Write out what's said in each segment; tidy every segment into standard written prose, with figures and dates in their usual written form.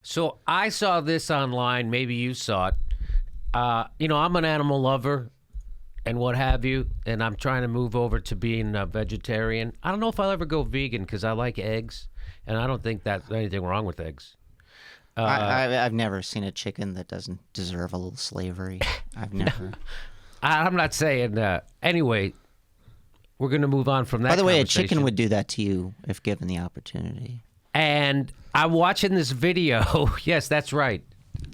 So I saw this online. Maybe you saw it. I'm an animal lover and what have you, and I'm trying to move over to being a vegetarian. I don't know if I'll ever go vegan because I like eggs, and I don't think there's anything wrong with eggs. I've never seen a chicken that doesn't deserve a little slavery. I've never. I'm not saying. Anyway, we're going to move on from that. By the way, a chicken would do that to you if given the opportunity. And I'm watching this video. Yes, that's right.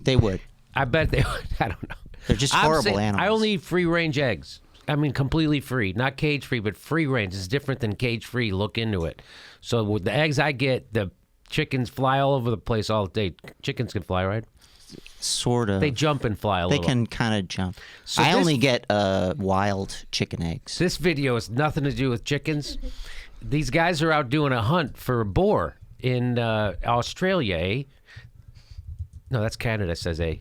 They would. I bet they would. I don't know. They're just horrible animals. I only eat free-range eggs. I mean, completely free. Not cage-free, but free-range is different than cage-free. Look into it. So with the eggs I get, the chickens fly all over the place all day. Chickens can fly, right? Sort of. They jump and fly a little. They can kind of jump. So I only get wild chicken eggs. This video has nothing to do with chickens. These guys are out doing a hunt for a boar in Australia, eh? No, that's Canada, says eh.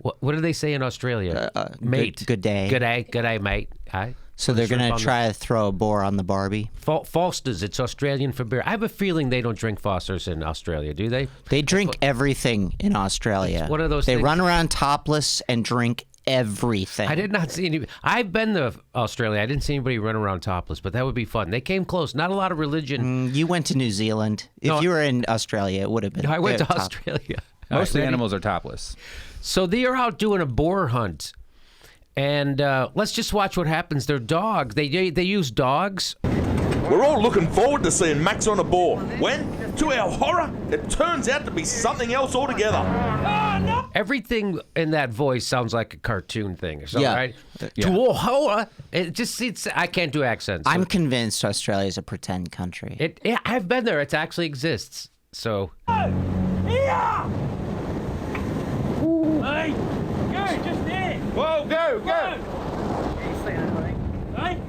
What do they say in Australia? Mate. Good day. Good day, mate. Hi. So they're going to try to throw a boar on the Barbie? Foster's, it's Australian for beer. I have a feeling they don't drink Foster's in Australia, do they? They drink everything in Australia. What are those They things? run around topless and drink everything. I did not see any. I've been to Australia. I didn't see anybody run around topless, but that would be fun. They came close. Not a lot of religion. You went to New Zealand. If you were in Australia, it would have been. I went to Australia. Most of the animals are topless. So they are out doing a boar hunt. And let's just watch what happens. Their dog, they use dogs. We're all looking forward to seeing Max on a boar. When, to our horror, it turns out to be something else altogether. Oh, no! Everything in that voice sounds like a cartoon thing or something, right? Yeah. To our horror, I can't do accents. I'm convinced Australia is a pretend country. I've been there. It actually exists. So. Here! Hey! Go, just there! Whoa, go! Hey?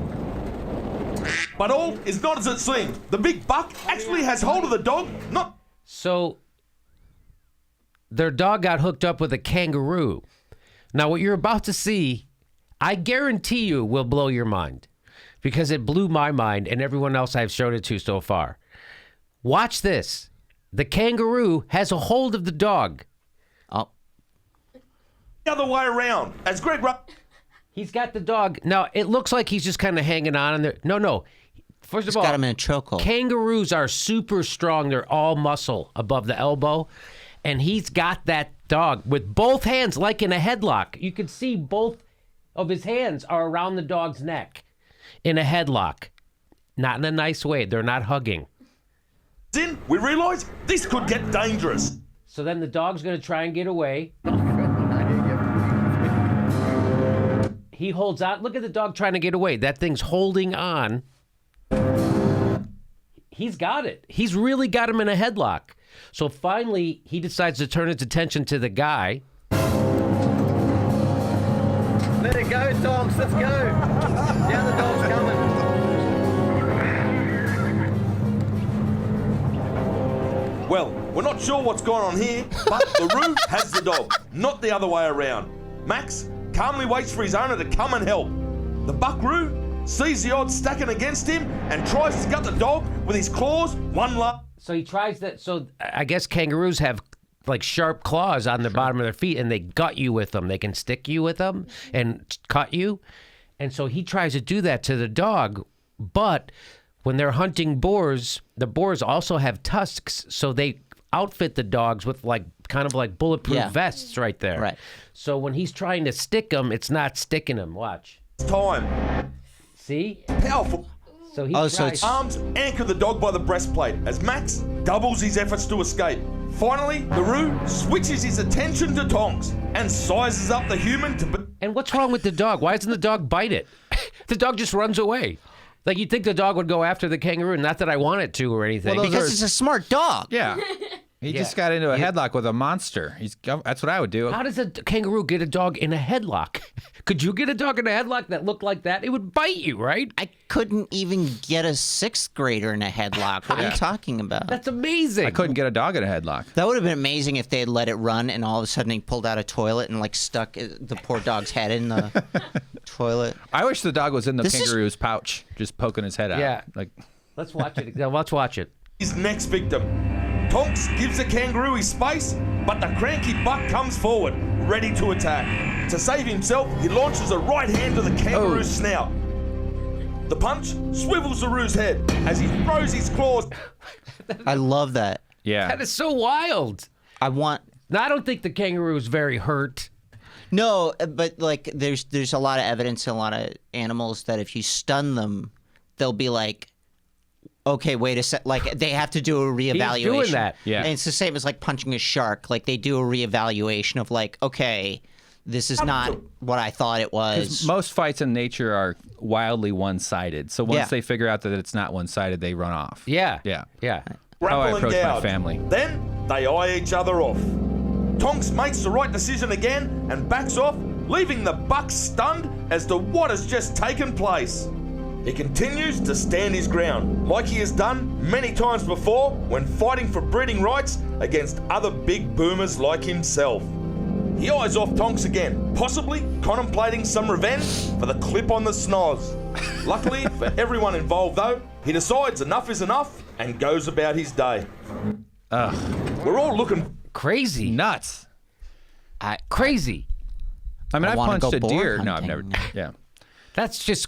But all is not as it seems. The big buck actually has hold of the dog, not... So, their dog got hooked up with a kangaroo. Now, what you're about to see, I guarantee you will blow your mind. Because it blew my mind and everyone else I've showed it to so far. Watch this. The kangaroo has a hold of the dog. Oh. The other way around. As Greg... He's got the dog. Now, it looks like he's just kind of hanging on in there. No. First of all, got him in a chokehold. Kangaroos are super strong. They're all muscle above the elbow. And he's got that dog with both hands like in a headlock. You can see both of his hands are around the dog's neck in a headlock. Not in a nice way. They're not hugging. Then we realise this could get dangerous. So then the dog's going to try and get away. He holds out. Look at the dog trying to get away. That thing's holding on. He's got it. He's really got him in a headlock. So finally, he decides to turn his attention to the guy. Let it go, dogs. Let's go. Down the dog's coming. Well, we're not sure what's going on here, but the Roo has the dog, not the other way around. Max calmly waits for his owner to come and help. The buckaroo sees the odds stacking against him and tries to gut the dog with his claws one last. So he tries that. So I guess kangaroos have like sharp claws on the bottom of their feet and they gut you with them. They can stick you with them and cut you. And so he tries to do that to the dog. But when they're hunting boars, the boars also have tusks. So they outfit the dogs with kind of like bulletproof vests right there. Right. So when he's trying to stick them, it's not sticking them. Watch. Time. See? Powerful. So he so tries. it's- Arms anchor the dog by the breastplate as Max doubles his efforts to escape. Finally, the Roo switches his attention to Tonks and sizes up the human to... And what's wrong with the dog? Why doesn't the dog bite it? The dog just runs away. Like, you'd think the dog would go after the kangaroo. Not that I want it to or anything. Well, Because it's a smart dog. Yeah. He just got into a headlock with a monster. That's what I would do. How does a kangaroo get a dog in a headlock? Could you get a dog in a headlock that looked like that? It would bite you, right? I couldn't even get a sixth grader in a headlock. What are you talking about? That's amazing. I couldn't get a dog in a headlock. That would have been amazing if they had let it run and all of a sudden he pulled out a toilet and like stuck the poor dog's head in the toilet. I wish the dog was in the This is- kangaroo's pouch, just poking his head out. Yeah. Like, Let's watch it. Let's watch it. his next victim. Tonks gives the kangaroo his space, but the cranky buck comes forward, ready to attack. To save himself, he launches a right hand to the kangaroo's snout. The punch swivels the roo's head as he throws his claws. I love that. Yeah. That is so wild. I want. Now, I don't think the kangaroo is very hurt. No, but like there's a lot of evidence in a lot of animals that if you stun them, they'll be like, okay, wait a sec. Like they have to do a reevaluation. He's doing that. Yeah. And it's the same as like punching a shark. Like they do a reevaluation of like, okay, this is not what I thought it was. Most fights in nature are wildly one-sided. So once Yeah. they figure out that it's not one-sided, they run off. Yeah. Yeah. Yeah. How I Grapple and approach my gouge. family. Then they eye each other off. Tonks makes the right decision again and backs off, leaving the buck stunned as to what has just taken place. He continues to stand his ground, like he has done many times before when fighting for breeding rights against other big boomers like himself. He eyes off Tonks again, possibly contemplating some revenge for the clip on the snoz. Luckily for everyone involved though, he decides enough is enough and goes about his day. We're all looking. Crazy. Nuts. Crazy. I mean, I I wanna punched go a boar deer. No, I've never. hunting. Yeah. That's just.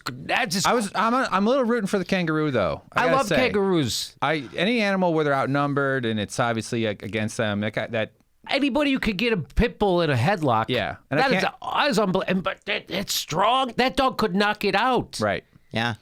I'm a little rooting for the kangaroo though. I gotta love say. kangaroos. Any animal where they're outnumbered and it's obviously against them. That Anybody who could get a pit bull in a headlock. Yeah. And I That is unbelievable. But it's strong. That dog could knock it out. right. Yeah.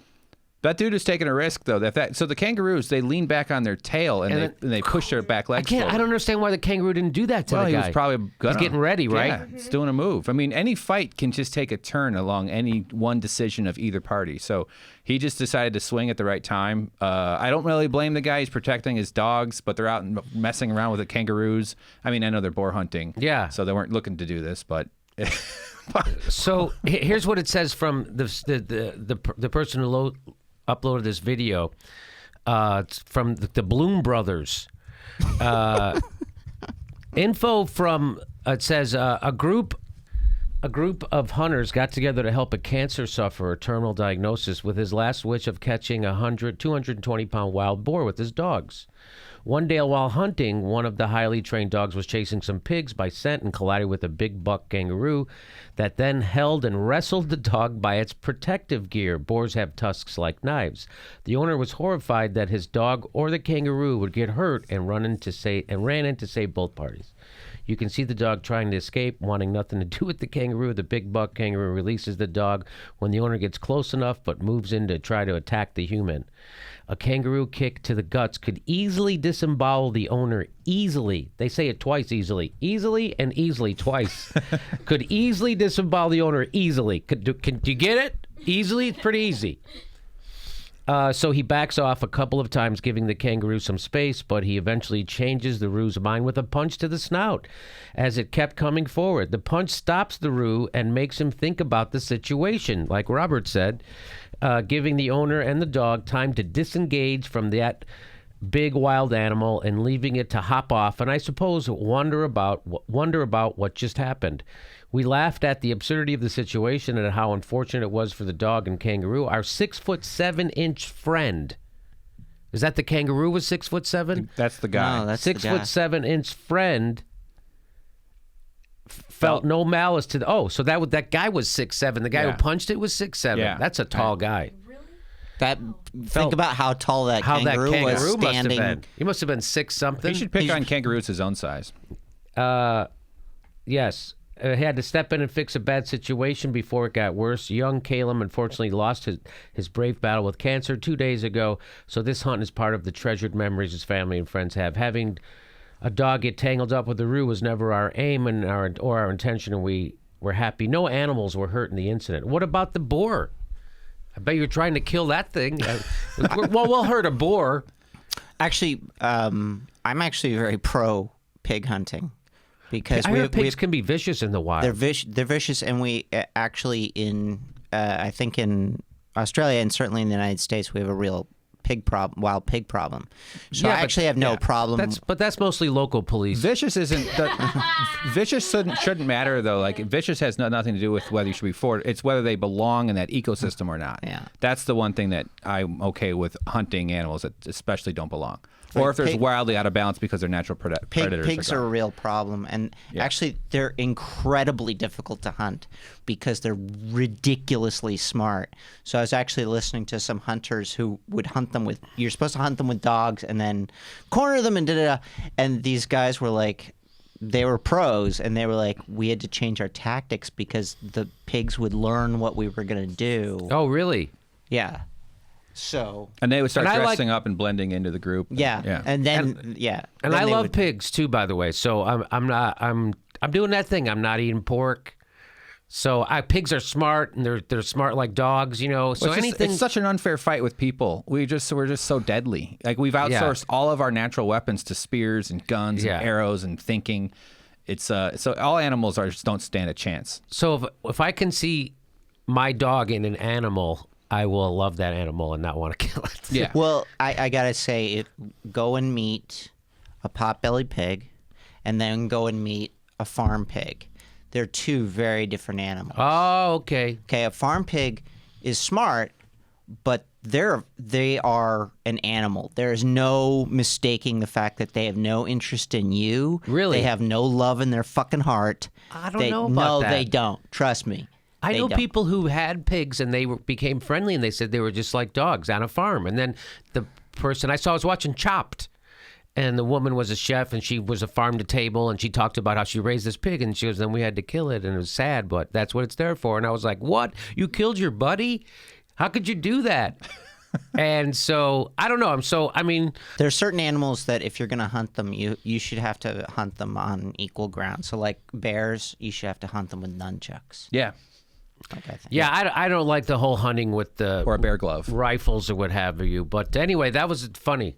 That dude is taking a risk though. So the kangaroos, they lean back on their tail and they push their back legs. I forward. don't understand why the kangaroo didn't do that to Well, the he guy. was probably gonna. He's getting ready, right? Yeah, it's doing a move. I mean, any fight can just take a turn along any one decision of either party. So he just decided to swing at the right time. I don't really blame the guy. He's protecting his dogs, but they're out messing around with the kangaroos. I mean, I know they're boar hunting. Yeah. So they weren't looking to do this, but. So here's what it says from the person who uploaded this video. It's from the Bloom Brothers. Info from it says a group of hunters got together to help a cancer sufferer, terminal diagnosis, with his last wish of catching 220-pound wild boar with his dogs. One day while hunting, one of the highly trained dogs was chasing some pigs by scent and collided with a big buck kangaroo that then held and wrestled the dog by its protective gear. Boars have tusks like knives. The owner was horrified that his dog or the kangaroo would get hurt and ran in to save both parties. You can see the dog trying to escape, wanting nothing to do with the kangaroo. The big buck kangaroo releases the dog when the owner gets close enough, but moves in to try to attack the human. A kangaroo kick to the guts could easily disembowel the owner. Easily. They say it twice, easily. Easily and easily twice. Could easily disembowel the owner easily. Do you get it? Easily? It's pretty easy. So he backs off a couple of times, giving the kangaroo some space, but he eventually changes the roo's mind with a punch to the snout as it kept coming forward. The punch stops the roo and makes him think about the situation, like Robert said, giving the owner and the dog time to disengage from that big wild animal and leaving it to hop off and I suppose wonder about what just happened. We laughed at the absurdity of the situation and how unfortunate it was for the dog and kangaroo. Our 6'7" friend. Is that the kangaroo was 6'7"? That's the guy. No, that's the guy. 6'7" friend felt no malice to the. So that guy was 6'7". The guy Yeah. who punched it was 6'7". Yeah. That's a tall guy. Think about how tall that How kangaroo, that kangaroo was must have standing. been. He must have been 6 something. He should pick on kangaroos his own size. Yes. Had to step in and fix a bad situation before it got worse. Young Caleb unfortunately lost his brave battle with cancer 2 days ago, so this hunt is part of the treasured memories his family and friends have. Having a dog get tangled up with the roo was never our aim and our intention, and we were happy. No animals were hurt in the incident. What about the boar? I bet you're trying to kill that thing. Well, we'll hurt a boar. Actually, I'm actually very pro pig hunting. Because I heard pigs can be vicious in the wild. They're vicious, and we actually I think in Australia and certainly in the United States we have a real wild pig problem. So I actually have no problem. But that's mostly local police. Vicious isn't. Vicious shouldn't matter though. Like vicious has nothing to do with whether you should be for it. It's whether they belong in that ecosystem or not. Yeah. That's the one thing that I'm okay with hunting animals that especially don't belong. or if they're wildly out of balance because they're natural predators. Pigs are a real problem, and actually they're incredibly difficult to hunt because they're ridiculously smart. So I was actually listening to some hunters who would hunt them with. You're supposed to hunt them with dogs and then corner them and da-da-da. And these guys were like, they were pros, and they were like, we had to change our tactics because the pigs would learn what we were going to do. Oh, really? Yeah. So. And they would start dressing up and blending into the group. Yeah. And then, And I love pigs too, by the way. So I'm doing that thing. I'm not eating pork. So pigs are smart, and they're smart like dogs, So Well, anything. It's such an unfair fight with people. We're just so deadly. Like we've outsourced all of our natural weapons to spears and guns and arrows and thinking. It's so all animals just don't stand a chance. So if I can see my dog in an animal, I will love that animal and not want to kill it. Yeah. Well, I gotta say, go and meet a potbelly pig, and then go and meet a farm pig. They're two very different animals. Oh, okay. Okay, a farm pig is smart, but they are an animal. There is no mistaking the fact that they have no interest in you. Really? They have no love in their fucking heart. I don't know about that. No, they don't. Trust me. I know don't. people who had pigs and they became friendly, and they said they were just like dogs on a farm. And then the person I saw was watching Chopped. And the woman was a chef, and she was a farm to table, and she talked about how she raised this pig, and she goes, then we had to kill it, and it was sad, but that's what it's there for. And I was like, what? You killed your buddy? How could you do that? And so, I don't know. There are certain animals that if you're going to hunt them, you should have to hunt them on equal ground. So like bears, you should have to hunt them with nunchucks. Yeah. Like I think. Yeah, I don't like the whole hunting with the Or a bear glove. rifles or what have you. But anyway, that was funny.